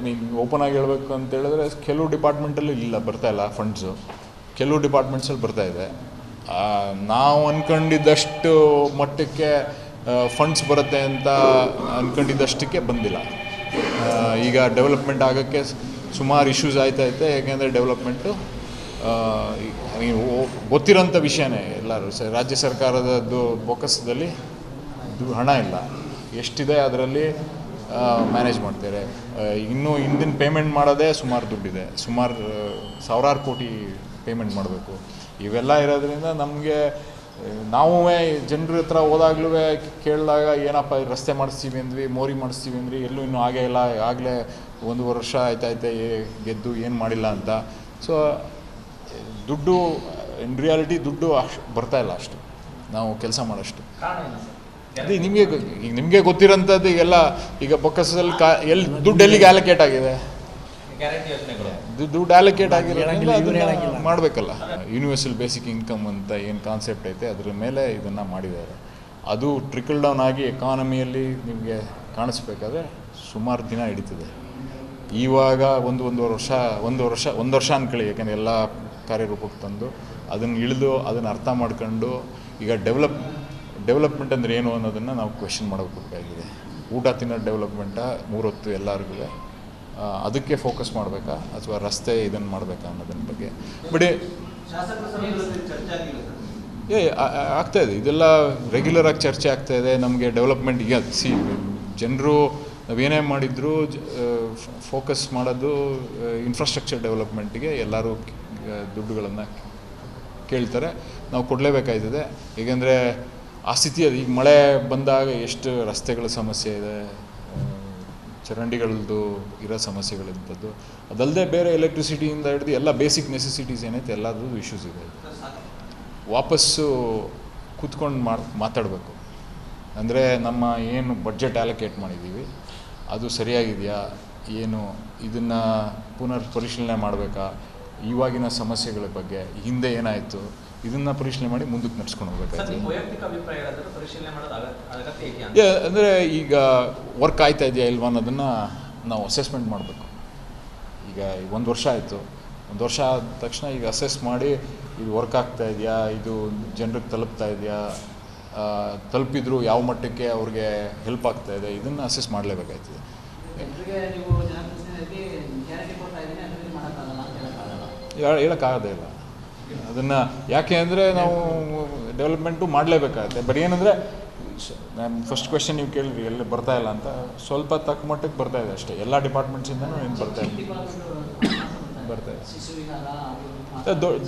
ಮೀನ್ open ಆಗಿ ಹೇಳಬೇಕು ಅಂತ ಹೇಳಿದ್ರೆ ಕೆಲವು ಡಿಪಾರ್ಟ್ಮೆಂಟಲ್ಲಿ ಇಲ್ಲ, ಬರ್ತಾಯಿಲ್ಲ ಫಂಡ್ಸು, ಕೆಲವು ಡಿಪಾರ್ಟ್ಮೆಂಟ್ಸಲ್ಲಿ ಬರ್ತಾಯಿದೆ. ನಾವು ಅಂದ್ಕೊಂಡಿದ್ದಷ್ಟು ಮಟ್ಟಕ್ಕೆ ಫಂಡ್ಸ್ ಬರುತ್ತೆ ಅಂತ ಅಂದ್ಕೊಂಡಿದ್ದಷ್ಟಕ್ಕೆ ಬಂದಿಲ್ಲ. ಈಗ ಡೆವಲಪ್ಮೆಂಟ್ ಆಗೋಕ್ಕೆ ಸುಮಾರು ಇಶ್ಯೂಸ್ ಆಯ್ತೈತೆ. ಯಾಕೆಂದರೆ ಡೆವಲಪ್ಮೆಂಟು ನೀವು ಗೊತ್ತಿರೋಂಥ ವಿಷಯನೇ, ಎಲ್ಲರೂ ರಾಜ್ಯ ಸರ್ಕಾರದ್ದು ಬೊಕ್ಕಸದಲ್ಲಿ ಹಣ ಇಲ್ಲ, ಎಷ್ಟಿದೆ ಅದರಲ್ಲಿ ಮ್ಯಾನೇಜ್ ಮಾಡ್ತಾರೆ. ಇನ್ನೂ ಹಿಂದಿನ ಪೇಮೆಂಟ್ ಮಾಡೋದೇ ಸುಮಾರು ದುಡ್ಡಿದೆ, ಸುಮಾರು ಸಾವಿರಾರು ಕೋಟಿ ಪೇಮೆಂಟ್ ಮಾಡಬೇಕು. ಇವೆಲ್ಲ ಇರೋದ್ರಿಂದ ನಮಗೆ ನಾವು ಜನರ ಹತ್ರ ಹೋದಾಗ್ಲೂ ಕೇಳಿದಾಗ ಏನಪ್ಪ ರಸ್ತೆ ಮಾಡಿಸ್ತೀವಿ ಅಂದ್ವಿ, ಮೋರಿ ಮಾಡಿಸ್ತೀವಿ ಅಂದ್ರಿ, ಎಲ್ಲೂ ಇನ್ನೂ ಆಗೇ ಇಲ್ಲ, ಆಗಲೇ 1 ವರ್ಷ ಆಯ್ತೈತೆ ಗೆದ್ದು ಏನು ಮಾಡಿಲ್ಲ ಅಂತ. ಸೊ ದುಡ್ಡು ಇನ್ ರಿಯಾಲಿಟಿ ದುಡ್ಡು ಬರ್ತಾಯಿಲ್ಲ ಅಷ್ಟು ನಾವು ಕೆಲಸ ಮಾಡೋಷ್ಟು. ಅದೇ ನಿಮಗೆ ಗೊತ್ತಿರೋಂಥದ್ದು ಈಗೆಲ್ಲ ಈಗ ಬೊಕ್ಕಸದಲ್ಲಿ ಎಲ್ಲಿ ದುಡ್ಡು ಎಲ್ಲಿಗೆ ಅಲೋಕೇಟ್ ಆಗಿದೆ, ದುಡ್ಡು ಅಲೋಕೇಟ್ ಆಗಿರೋದ್ರಿಂದ ಮಾಡಬೇಕಲ್ಲ. ಯೂನಿವರ್ಸಲ್ ಬೇಸಿಕ್ ಇನ್ಕಮ್ ಅಂತ ಏನು ಕಾನ್ಸೆಪ್ಟ್ ಐತೆ ಅದ್ರ ಮೇಲೆ ಇದನ್ನು ಮಾಡಿದ್ದಾರೆ. ಅದು ಟ್ರಿಕಲ್ ಡೌನ್ ಆಗಿ ಎಕಾನಮಿಯಲ್ಲಿ ನಿಮಗೆ ಕಾಣಿಸ್ಬೇಕಾದ್ರೆ ಸುಮಾರು ದಿನ ಹಿಡಿತದೆ. ಇವಾಗ ಒಂದು ವರ್ಷ ಅಂದ್ಕೊಳ್ಳಿ, ಯಾಕೆಂದರೆ ಎಲ್ಲ ಕಾರ್ಯರೂಪಕ್ಕೆ ತಂದು ಅದನ್ನು ಇಳಿದು ಅದನ್ನು ಅರ್ಥ ಮಾಡ್ಕೊಂಡು ಈಗ ಡೆವಲಪ್ಮೆಂಟ್ ಅಂದರೆ ಏನು ಅನ್ನೋದನ್ನು ನಾವು ಕ್ವೆಶ್ಚನ್ ಮಾಡಬೇಕಾಗಿದೆ. ಊಟ ತಿನ್ನೋ ಡೆವಲಪ್ಮೆಂಟಾ, 3 ಹೊತ್ತು ಎಲ್ಲರಿಗೂ ಅದಕ್ಕೆ ಫೋಕಸ್ ಮಾಡಬೇಕಾ ಅಥವಾ ರಸ್ತೆ ಇದನ್ನು ಮಾಡಬೇಕಾ ಅನ್ನೋದನ್ನ ಬಗ್ಗೆ ಬಿಡಿ ಆಗ್ತಾಯಿದೆ. ಇದೆಲ್ಲ ರೆಗ್ಯುಲರಾಗಿ ಚರ್ಚೆ ಆಗ್ತಾಯಿದೆ. ನಮಗೆ ಡೆವಲಪ್ಮೆಂಟ್ ಈಗ ಜನರು ನಾವೇನೇ ಮಾಡಿದರೂ ಫೋಕಸ್ ಮಾಡೋದು ಇನ್ಫ್ರಾಸ್ಟ್ರಕ್ಚರ್ ಡೆವಲಪ್ಮೆಂಟಿಗೆ. ಎಲ್ಲರೂ ದುಡ್ಡುಗಳನ್ನು ಕೇಳ್ತಾರೆ, ನಾವು ಕೊಡಲೇಬೇಕಾಯ್ತದೆ. ಏಕೆಂದರೆ ಆ ಸ್ಥಿತಿ ಅದು. ಈಗ ಮಳೆ ಬಂದಾಗ ಎಷ್ಟು ರಸ್ತೆಗಳ ಸಮಸ್ಯೆ ಇದೆ, ಚರಂಡಿಗಳದ್ದು ಇರೋ ಸಮಸ್ಯೆಗಳಿಂಥದ್ದು, ಅದಲ್ಲದೆ ಬೇರೆ ಎಲೆಕ್ಟ್ರಿಸಿಟಿಯಿಂದ ಹಿಡಿದು ಎಲ್ಲ ಬೇಸಿಕ್ ನೆಸೆಸಿಟೀಸ್ ಏನೈತೆ ಎಲ್ಲದೂ ಇಶ್ಯೂಸ್ ಇದೆ. ವಾಪಸ್ಸು ಕೂತ್ಕೊಂಡು ಮಾತಾಡಬೇಕು. ಅಂದರೆ ನಮ್ಮ ಏನು ಬಡ್ಜೆಟ್ ಅಲೋಕೇಟ್ ಮಾಡಿದ್ದೀವಿ ಅದು ಸರಿಯಾಗಿದೆಯಾ, ಏನು ಇದನ್ನು ಪುನರ್ ಪರಿಶೀಲನೆ ಮಾಡಬೇಕಾ, ಇವಾಗಿನ ಸಮಸ್ಯೆಗಳ ಬಗ್ಗೆ ಹಿಂದೆ ಏನಾಯಿತು ಇದನ್ನು ಪರಿಶೀಲನೆ ಮಾಡಿ ಮುಂದಕ್ಕೆ ನಡ್ಸ್ಕೊಂಡು ಹೋಗ್ಬೇಕಾಯ್ತು. ಅಂದರೆ ಈಗ ವರ್ಕ್ ಆಯ್ತಾ ಇದೆಯಾ ಇಲ್ವಾ ಅನ್ನೋದನ್ನು ನಾವು ಅಸೆಸ್ಮೆಂಟ್ ಮಾಡಬೇಕು. ಈಗ 1 ವರ್ಷ ಆಯಿತು, 1 ವರ್ಷ ಆದ ತಕ್ಷಣ ಈಗ ಅಸೆಸ್ ಮಾಡಿ ಇದು ವರ್ಕ್ ಆಗ್ತಾ ಇದೆಯಾ, ಇದು ಜನರಿಗೆ ತಲುಪ್ತಾ ಇದೆಯಾ, ತಲುಪಿದ್ರು ಯಾವ ಮಟ್ಟಕ್ಕೆ ಅವ್ರಿಗೆ ಹೆಲ್ಪ್ ಆಗ್ತಾ ಇದೆ, ಇದನ್ನು ಅಸೆಸ್ ಮಾಡಲೇಬೇಕಾಯ್ತದೆ. ಹೇಳೋಕ್ಕಾಗೋದೇ ಇಲ್ಲ ಅದನ್ನು. ಯಾಕೆ ಅಂದರೆ ನಾವು ಡೆವಲಪ್ಮೆಂಟು ಮಾಡಲೇಬೇಕಾಗುತ್ತೆ. ಬಟ್ ಏನಂದರೆ ನಾನು ಫಸ್ಟ್ ಕ್ವೆಶ್ಚನ್ ನೀವು ಕೇಳಿದ್ರಿ ಎಲ್ಲಿ ಬರ್ತಾಯಿಲ್ಲ ಅಂತ, ಸ್ವಲ್ಪ ತಕ್ಕ ಮಟ್ಟಕ್ಕೆ ಬರ್ತಾಯಿದೆ ಅಷ್ಟೇ. ಎಲ್ಲ ಡಿಪಾರ್ಟ್ಮೆಂಟ್ಸಿಂದನೂ ಏನು ಬರ್ತಾಯಿದೆ.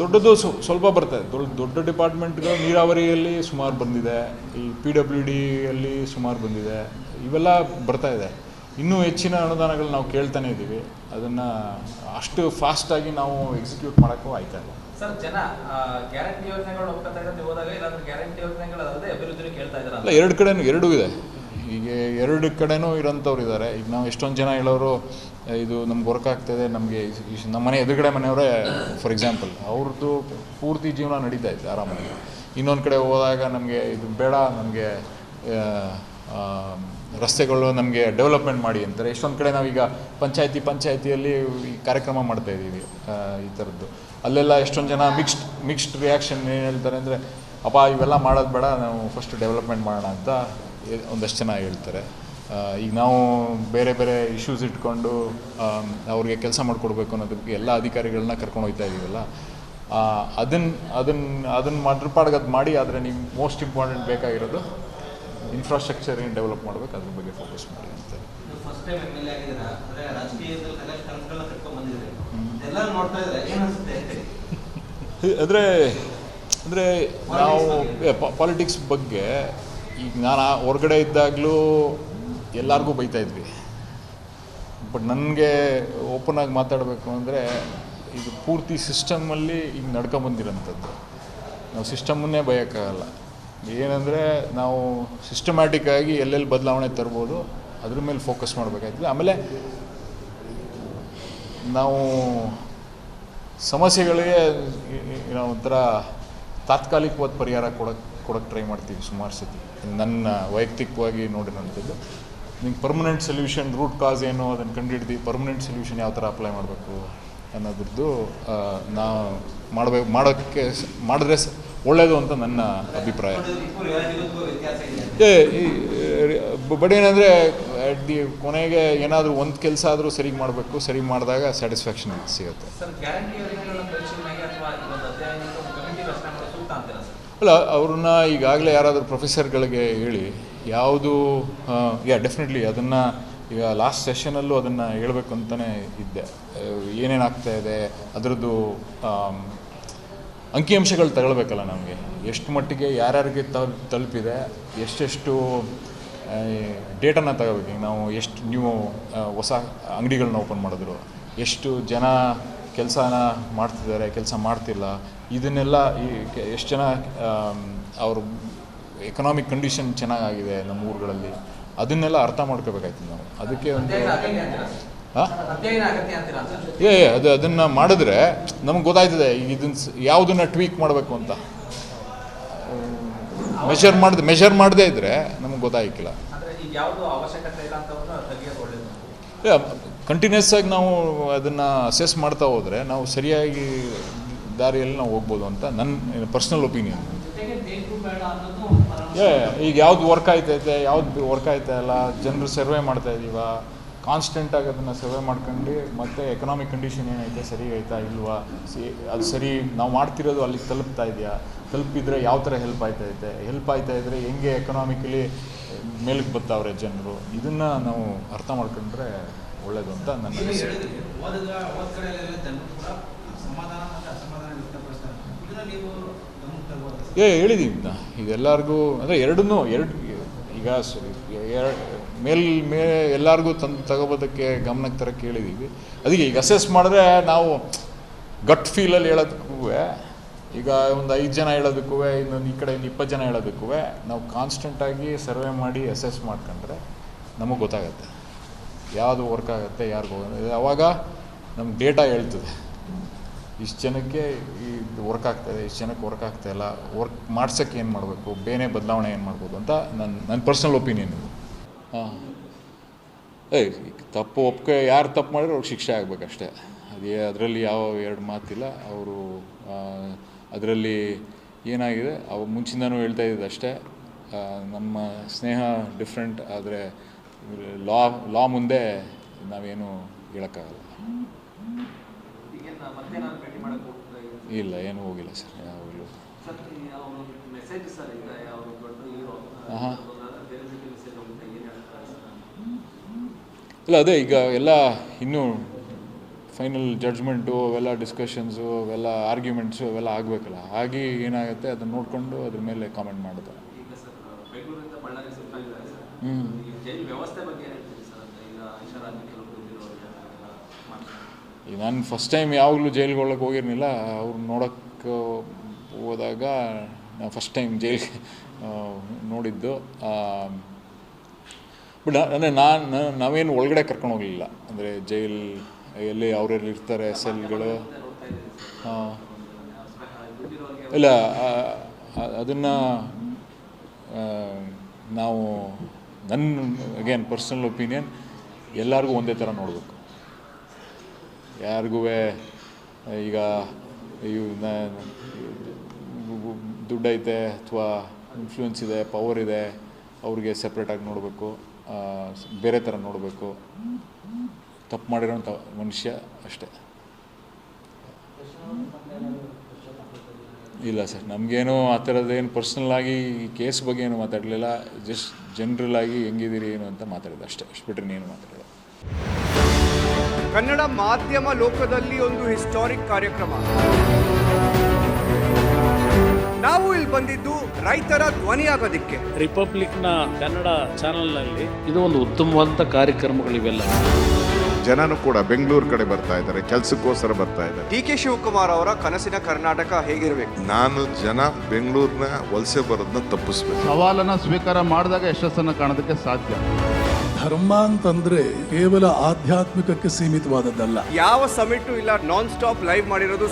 ದೊಡ್ಡದು ಸ್ವಲ್ಪ ಬರ್ತಾಯಿದೆ. ದೊಡ್ಡ ಡಿಪಾರ್ಟ್ಮೆಂಟ್ಗಳು ನೀರಾವರಿಯಲ್ಲಿ ಸುಮಾರು ಬಂದಿದೆ, ಈ PWDಯಲ್ಲಿ ಸುಮಾರು ಬಂದಿದೆ, ಇವೆಲ್ಲ ಬರ್ತಾಯಿದೆ. ಇನ್ನೂ ಹೆಚ್ಚಿನ ಅನುದಾನಗಳು ನಾವು ಕೇಳ್ತಾನೆ ಇದ್ದೀವಿ. ಅದನ್ನು ಅಷ್ಟು ಫಾಸ್ಟಾಗಿ ನಾವು ಎಕ್ಸಿಕ್ಯೂಟ್ ಮಾಡೋಕ್ಕೂ ಆಯ್ತಾ ಇಲ್ಲ. ಸರ್, ಜನ ಗ್ಯಾರಂಟಿ ಯೋಜನೆಗಳು ಹೋಗ್ತಾ ಇರೋದು ಹೋದಾಗ ಇಲ್ಲಾಂದ್ರೆ ಗ್ಯಾರಂಟಿ ಯೋಜನೆಗಳು ಅದಲ್ಲದೆ ಅಭಿವೃದ್ಧಿ ಕೇಳ್ತಾ ಇದ್ದಾರೆ. ಅಲ್ಲ, ಎರಡು ಕಡೆನೂ ಎರಡೂ ಇದೆ. ಈಗ 2 ಕಡೆನೂ ಇರೋಂಥವ್ರು ಇದ್ದಾರೆ. ಈಗ ನಾವು ಎಷ್ಟೊಂದು ಜನ ಹೇಳೋರು ಇದು ನಮ್ಗೆ ವರ್ಕ್ ಆಗ್ತಾಯಿದೆ, ನಮಗೆ ನಮ್ಮ ಮನೆ ಎದುರುಗಡೆ ಮನೆಯವರೇ ಫಾರ್ ಎಕ್ಸಾಂಪಲ್, ಅವ್ರದ್ದು ಪೂರ್ತಿ ಜೀವನ ನಡೀತಾ ಇದೆ ಆರಾಮಾಗಿ. ಇನ್ನೊಂದು ಕಡೆ ಹೋದಾಗ ನಮಗೆ ಇದು ಬೇಡ, ನಮಗೆ ರಸ್ತೆಗಳು ನಮಗೆ ಡೆವಲಪ್ಮೆಂಟ್ ಮಾಡಿ ಅಂತಾರೆ. ಎಷ್ಟೊಂದು ಕಡೆ ನಾವೀಗ ಪಂಚಾಯತಿಯಲ್ಲಿ ಈ ಕಾರ್ಯಕ್ರಮ ಮಾಡ್ತಾಯಿದ್ದೀವಿ ಈ ಥರದ್ದು. ಅಲ್ಲೆಲ್ಲ ಎಷ್ಟೊಂದು ಜನ ಮಿಕ್ಸ್ಡ್ ರಿಯಾಕ್ಷನ್ ಏನು ಹೇಳ್ತಾರೆ ಅಂದರೆ, ಅಪ್ಪ ಇವೆಲ್ಲ ಮಾಡೋದು ಬೇಡ, ನಾವು ಫಸ್ಟ್ ಡೆವಲಪ್ಮೆಂಟ್ ಮಾಡೋಣ ಅಂತ ಒಂದಷ್ಟು ಜನ ಹೇಳ್ತಾರೆ. ಈಗ ನಾವು ಬೇರೆ ಇಶ್ಯೂಸ್ ಇಟ್ಕೊಂಡು ಅವ್ರಿಗೆ ಕೆಲಸ ಮಾಡಿಕೊಡ್ಬೇಕು ಅನ್ನೋದಕ್ಕೆ ಎಲ್ಲ ಅಧಿಕಾರಿಗಳನ್ನ ಕರ್ಕೊಂಡು ಹೋಗ್ತಾ ಇದ್ದೀವಲ್ಲ, ಅದನ್ನು ಮಾರ್ಪಾಡ್ಗೆ ಅದು ಮಾಡಿ. ಆದರೆ ನೀವು ಮೋಸ್ಟ್ ಇಂಪಾರ್ಟೆಂಟ್ ಬೇಕಾಗಿರೋದು ಇನ್ಫ್ರಾಸ್ಟ್ರಕ್ಚರ್ ಏನು ಡೆವಲಪ್ ಮಾಡಬೇಕು, ಅದ್ರ ಬಗ್ಗೆ ಫೋಕಸ್ ಮಾಡಿ ಅಂತ. ಅಂದರೆ ನಾವು ಪಾಲಿಟಿಕ್ಸ್ ಬಗ್ಗೆ ಈಗ ನಾನು ಹೊರಗಡೆ ಇದ್ದಾಗಲೂ ಎಲ್ಲರಿಗೂ ಬೈತಾಯಿದ್ವಿ. ಬಟ್ ನನಗೆ ಓಪನ್ ಆಗಿ ಮಾತಾಡಬೇಕು ಅಂದರೆ ಇದು ಪೂರ್ತಿ ಸಿಸ್ಟಮಲ್ಲಿ ಈಗ ನಡ್ಕೊಂಬಂದಿರೋಂಥದ್ದು. ನಾವು ಸಿಸ್ಟಮನ್ನೇ ಬಯೋಕ್ಕಾಗಲ್ಲ. ಏನಂದರೆ ನಾವು ಸಿಸ್ಟಮ್ಯಾಟಿಕ್ಕಾಗಿ ಎಲ್ಲೆಲ್ಲಿ ಬದಲಾವಣೆ ತರ್ಬೋದು ಅದ್ರ ಮೇಲೆ ಫೋಕಸ್ ಮಾಡಬೇಕಾಗ್ತದೆ. ಆಮೇಲೆ ನಾವು ಸಮಸ್ಯೆಗಳಿಗೆ ಒಂಥರ ತಾತ್ಕಾಲಿಕವಾದ ಪರಿಹಾರ ಕೊಡೋಕ್ಕೆ ಟ್ರೈ ಮಾಡ್ತೀವಿ ಸುಮಾರು ಸತಿ. ನನ್ನ ವೈಯಕ್ತಿಕವಾಗಿ ನೋಡಿರೋಂಥದ್ದು ನಿಂಗೆ ಪರ್ಮನೆಂಟ್ ಸೊಲ್ಯೂಷನ್ ರೂಟ್ ಕಾಸ್ ಏನು ಅದನ್ನು ಕಂಡುಹಿಡ್ದು ಪರ್ಮನೆಂಟ್ ಸೊಲ್ಯೂಷನ್ ಯಾವ ಥರ ಅಪ್ಲೈ ಮಾಡಬೇಕು ಅನ್ನೋದ್ರದ್ದು ನಾವು ಮಾಡಿದ್ರೆ ಒಳ್ಳೆಯದು ಅಂತ ನನ್ನ ಅಭಿಪ್ರಾಯ. ಬಟ್ ಏನಂದರೆ ಕೊನೆಗೆ ಏನಾದರೂ ಒಂದು ಕೆಲಸ ಆದರೂ ಸರಿಗೆ ಮಾಡಬೇಕು, ಸರಿಗೆ ಮಾಡಿದಾಗ ಸ್ಯಾಟಿಸ್ಫ್ಯಾಕ್ಷನ್ ಸಿಗುತ್ತೆ. ಅಲ್ಲ, ಅವ್ರನ್ನ ಈಗಾಗಲೇ ಯಾರಾದರೂ ಪ್ರೊಫೆಸರ್ಗಳಿಗೆ ಹೇಳಿ ಯಾವುದು ಡೆಫಿನೆಟ್ಲಿ ಅದನ್ನು ಈಗ ಲಾಸ್ಟ್ ಸೆಷನಲ್ಲೂ ಅದನ್ನು ಹೇಳಬೇಕು ಅಂತಲೇ ಇದ್ದೆ. ಏನೇನಾಗ್ತಾಯಿದೆ ಅದರದ್ದು ಅಂಕಿಅಂಶಗಳು ತಗೊಳ್ಬೇಕಲ್ಲ ನಮಗೆ, ಎಷ್ಟು ಮಟ್ಟಿಗೆ ಯಾರ್ಯಾರಿಗೆ ತಲುಪಿದೆ, ಎಷ್ಟೆಷ್ಟು ಡೇಟಾನ ತಗೋಬೇಕು. ಈಗ ನಾವು ಎಷ್ಟು ನೀವು ಹೊಸ ಅಂಗಡಿಗಳನ್ನ ಓಪನ್ ಮಾಡಿದ್ರು, ಎಷ್ಟು ಜನ ಕೆಲಸನ ಮಾಡ್ತಿದ್ದಾರೆ, ಕೆಲಸ ಮಾಡ್ತಿಲ್ಲ, ಇದನ್ನೆಲ್ಲ ಎಷ್ಟು ಜನ ಅವ್ರ ಎಕನಾಮಿಕ್ ಕಂಡೀಷನ್ ಚೆನ್ನಾಗಾಗಿದೆ ನಮ್ಮ ಊರುಗಳಲ್ಲಿ, ಅದನ್ನೆಲ್ಲ ಅರ್ಥ ಮಾಡ್ಕೋಬೇಕಾಯ್ತು ನಾವು. ಅದಕ್ಕೆ ಒಂದು ಅದನ್ನು ಮಾಡಿದ್ರೆ ನಮಗೆ ಗೊತ್ತಾಯ್ತದೆ ಇದನ್ನು ಯಾವುದನ್ನು ಟ್ವೀಕ್ ಮಾಡಬೇಕು ಅಂತ. ಮೆಷರ್ ಮಾಡದೇ ಇದ್ದರೆ ನಮಗೆ ಗೊತ್ತಾಗಿಲ್ಲ. ಕಂಟಿನ್ಯೂಸ್ ಆಗಿ ನಾವು ಅದನ್ನು ಅಸೆಸ್ ಮಾಡ್ತಾ ಹೋದರೆ ನಾವು ಸರಿಯಾಗಿ ದಾರಿಯಲ್ಲಿ ನಾವು ಹೋಗ್ಬೋದು ಅಂತ ನನ್ನ ಪರ್ಸ್ನಲ್ ಒಪಿನಿಯನ್. ಈಗ ಯಾವ್ದು ವರ್ಕ್ ಆಯ್ತೈತೆ, ಯಾವ್ದು ವರ್ಕ್ ಆಯ್ತಾ ಇಲ್ಲ, ಜನರು ಸರ್ವೆ ಮಾಡ್ತಾ ಇದ್ದೀವ, ಕಾನ್ಸ್ಟೆಂಟಾಗಿ ಅದನ್ನು ಸರ್ವೆ ಮಾಡ್ಕೊಂಡು ಮತ್ತು ಎಕನಾಮಿಕ್ ಕಂಡೀಷನ್ ಏನೈತೆ, ಸರಿ ಆಯ್ತಾ ಇಲ್ವಾ, ಅದು ಸರಿ ನಾವು ಮಾಡ್ತಿರೋದು ಅಲ್ಲಿಗೆ ತಲುಪ್ತಾ ಇದೆಯಾ, ತಲುಪಿದ್ರೆ ಯಾವ ಥರ ಹೆಲ್ಪ್ ಆಯ್ತಾ ಇದ್ದರೆ ಹೆಂಗೆ ಎಕನಾಮಿಕಲಿ ಮೇಲಕ್ಕೆ ಬರ್ತಾವ್ರೆ ಜನರು, ಇದನ್ನು ನಾವು ಅರ್ಥ ಮಾಡ್ಕೊಂಡ್ರೆ ಒಳ್ಳೆಯದು ಅಂತ ನನ್ನ ಅನಿಸಿಕೆ. ಹೇಳಿದ್ದೀವಿ ಇದೆಲ್ಲರಿಗೂ, ಅಂದರೆ ಎರಡು ಈಗ ಎಲ್ಲರಿಗೂ ತಗೋಬೋದಕ್ಕೆ ಗಮನಕ್ಕೆ ತರಕ್ಕೆ ಹೇಳಿದ್ದೀವಿ. ಅದಕ್ಕೆ ಈಗ ಅಸೆಸ್ ಮಾಡಿದ್ರೆ ನಾವು ಗಟ್ ಫೀಲಲ್ಲಿ ಹೇಳೋದಕ್ಕೂ, ಈಗ ಒಂದು 5 ಜನ ಹೇಳೋದಕ್ಕೂ, ಇನ್ನೊಂದು ಈ ಕಡೆ 20 ಜನ ಹೇಳೋದಕ್ಕೂ ನಾವು ಕಾನ್ಸ್ಟೆಂಟಾಗಿ ಸರ್ವೆ ಮಾಡಿ ಅಸೆಸ್ ಮಾಡ್ಕೊಂಡ್ರೆ ನಮಗೆ ಗೊತ್ತಾಗುತ್ತೆ ಯಾವುದು ವರ್ಕ್ ಆಗುತ್ತೆ, ಯಾರಿಗೂ ಆವಾಗ ನಮ್ಗೆ ಡೇಟಾ ಹೇಳ್ತದೆ ಇಷ್ಟು ಜನಕ್ಕೆ ಇದು ವರ್ಕ್ ಆಗ್ತಾಯಿದೆ, ಇಷ್ಟು ಜನಕ್ಕೆ ವರ್ಕ್ ಆಗ್ತಾಯಿಲ್ಲ, ವರ್ಕ್ ಮಾಡ್ಸೋಕ್ಕೆ ಏನು ಮಾಡಬೇಕು, ಬೇರೆ ಬದಲಾವಣೆ ಏನು ಮಾಡ್ಬೋದು ಅಂತ ನನ್ನ ಪರ್ಸ್ನಲ್ ಒಪಿನಿಯನ್ ಇದು. ತಪ್ಪು ಒಪ್ಪಿಗೆ ಯಾರು ತಪ್ಪು ಮಾಡಿದ್ರೆ ಅವ್ರಿಗೆ ಶಿಕ್ಷೆ ಆಗಬೇಕಷ್ಟೇ. ಅದರಲ್ಲಿ ಯಾವ ಎರಡು ಮಾತಿಲ್ಲ. ಅವರು ಅದರಲ್ಲಿ ಏನಾಗಿದೆ ಮುಂಚಿಂದನೂ ಹೇಳ್ತಾ ಇದ್ದಿದ್ದು ಅಷ್ಟೇ, ನಮ್ಮ ಸ್ನೇಹ ಡಿಫ್ರೆಂಟ್, ಆದರೆ ಲಾ ಮುಂದೆ ನಾವೇನು ಹೇಳೋಕ್ಕಾಗಲ್ಲ. ಇಲ್ಲ, ಏನೂ ಹೋಗಿಲ್ಲ ಸರ್, ಯಾವಾಗಲೂ. ಇಲ್ಲ, ಅದೇ ಈಗ ಎಲ್ಲ ಇನ್ನೂ ಫೈನಲ್ ಜಡ್ಜ್ಮೆಂಟು, ಅವೆಲ್ಲ ಡಿಸ್ಕಷನ್ಸು, ಅವೆಲ್ಲ ಆರ್ಗ್ಯುಮೆಂಟ್ಸು ಅವೆಲ್ಲ ಆಗಬೇಕಲ್ಲ. ಹಾಗೆ ಏನಾಗುತ್ತೆ ಅದನ್ನು ನೋಡಿಕೊಂಡು ಅದ್ರ ಮೇಲೆ ಕಾಮೆಂಟ್ ಮಾಡ್ತಾರೆ. ಈಗ ನಾನು ಫಸ್ಟ್ ಟೈಮ್ ಯಾವಾಗಲೂ ಜೈಲಿಗೆ ಹೋಗಿರಲಿಲ್ಲ. ಅವ್ರು ನೋಡೋಕ್ಕೆ ಹೋದಾಗ ನಾವು ಫಸ್ಟ್ ಟೈಮ್ ಜೈಲಿಗೆ ನೋಡಿದ್ದು. ಬಟ್ ಅಂದರೆ ನಾವೇನು ಒಳಗಡೆ ಕರ್ಕೊಂಡು ಹೋಗಲಿಲ್ಲ. ಅಂದರೆ ಜೈಲ್ ಎಲ್ಲಿ ಅವರೆಲ್ಲಿ ಇರ್ತಾರೆ ಸೆಲ್ಗಳು, ಇಲ್ಲ ಅದನ್ನು ನಾವು ಅಗೇನ್ ಪರ್ಸ್ನಲ್ ಒಪಿನಿಯನ್, ಎಲ್ಲರಿಗೂ ಒಂದೇ ಥರ ನೋಡಬೇಕು. ಯಾರಿಗೂ ಈಗ ದುಡ್ಡೈತೆ ಅಥವಾ ಇನ್ಫ್ಲೂಯೆನ್ಸ್ ಇದೆ, ಪವರ್ ಇದೆ, ಅವ್ರಿಗೆ ಸಪ್ರೇಟಾಗಿ ನೋಡಬೇಕು, ಬೇರೆ ಥರ ನೋಡಬೇಕು. ತಪ್ಪು ಮಾಡಿರೋಂಥ ಮನುಷ್ಯ ಅಷ್ಟೇ. ಇಲ್ಲ ಸರ್, ನಮಗೇನು ಆ ಥರದ್ದೇನು ಪರ್ಸ್ನಲ್ಲಾಗಿ ಈ ಕೇಸ್ ಬಗ್ಗೆ ಏನು ಮಾತಾಡಲಿಲ್ಲ. ಜಸ್ಟ್ ಜನರಲ್ಲಾಗಿ ಹೆಂಗಿದ್ದೀರಿ ಏನು ಅಂತ ಮಾತಾಡಿದೆ ಅಷ್ಟೇ, ಅಷ್ಟು ಬಿಟ್ಟರೆ ನೀನು ಮಾತಾಡಿಲ್ಲ. ಕನ್ನಡ ಮಾಧ್ಯಮ ಲೋಕದಲ್ಲಿ ಒಂದು ಹಿಸ್ಟಾರಿಕ್ ಕಾರ್ಯಕ್ರಮ. ನಾವು ಇಲ್ಲಿ ಬಂದಿದ್ದು ರೈತರ ಧ್ವನಿಯಾಗೋದಿಕ್ಕೆ. ರಿಪಬ್ಲಿಕ್ನ ಕನ್ನಡ ಚಾನೆಲ್ನಲ್ಲಿ ಇದು ಒಂದು ಉತ್ತಮವಾದಂಥ ಕಾರ್ಯಕ್ರಮಗಳಿವೆಲ್ಲ. ಜನನು ಕೂಡ ಬೆಂಗಳೂರು ಕಡೆ ಬರ್ತಾ ಇದ್ದಾರೆ, ಕೆಲಸಕ್ಕೋಸ್ಕರ ಬರ್ತಾ ಇದ್ದಾರೆ. ಡಿ ಕೆ ಶಿವಕುಮಾರ್ ಅವರ ಕನಸಿನ ಕರ್ನಾಟಕ ಹೇಗಿರಬೇಕು? ನಾನು ಜನ ಬೆಂಗಳೂರಿನ ವಲಸೆ ಬರೋದನ್ನ ತಪ್ಪಿಸ್ಬೇಕು. ಸವಾಲನ್ನ ಸ್ವೀಕಾರ ಮಾಡಿದಾಗ ಯಶಸ್ಸನ್ನು ಕಾಣೋದಕ್ಕೆ ಸಾಧ್ಯ. ಧರ್ಮ ಅಂತಂದ್ರೆ ಕೇವಲ ಆಧ್ಯಾತ್ಮಿಕಕ್ಕೆ ಸೀಮಿತವಾದದ್ದಲ್ಲ. ಯಾವ ಸಮಿಟು ಇಲ್ಲ, ನಾನ್ ಸ್ಟಾಪ್ ಲೈವ್ ಮಾಡಿರೋದು.